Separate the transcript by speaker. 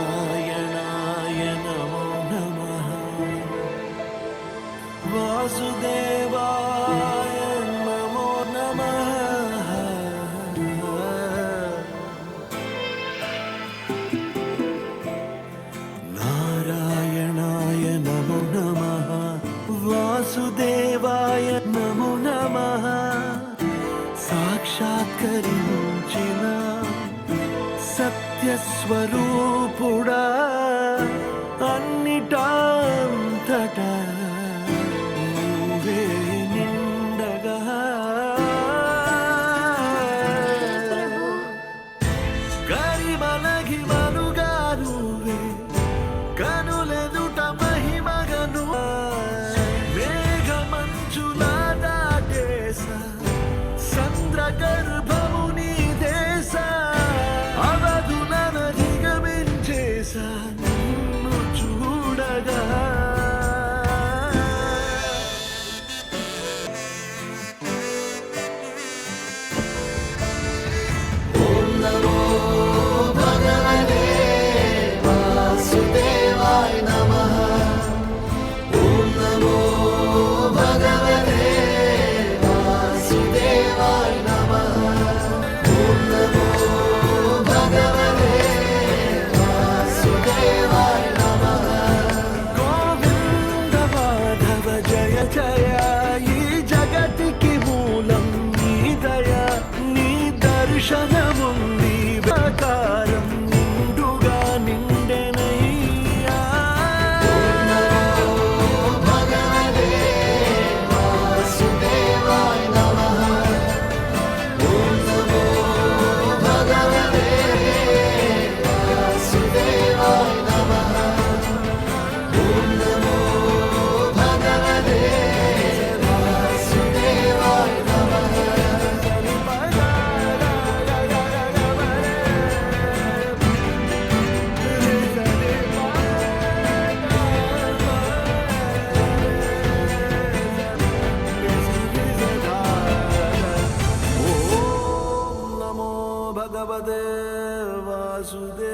Speaker 1: नारायणाय नमो नमः वासुदेवाय नमो नमः नारायणाय नमो नमः वासुदेवाय नमो नमः साक्षात्कరించిన సత్యస్వరూపుడా అన్నిటాంతటా నువ్వే నిండగా గరిమలగి మనుగా నువ్వే కనులెదుట మహిమగను మేఘమంచులా దాటేస సంద్రగర్భము నీ దేశ అవధులను దిగమించేసా నిన్ను చూడగా ఓం నమో భగవతే వాసుదేవాయ నమః ఓం నమో భగవతే వాసుదేవాయ నమః ఓం నమో భగవతే వాసుదేవాయ నమః గోవింద మాధవ జయ జయ ఈ జగతికి మూలం నీ దయ నీ దర్శనముంది ప్రకారం నిండుగా నిండెనయ్యా భగవతే వాసుదేవాయ నమః ఓం నమో భగవతే వాసుదేవాయ నమః ఓం నమో భగవతే వాసుదేవాయ నమః ఓం నమో భగవతే వాసుదేవాయ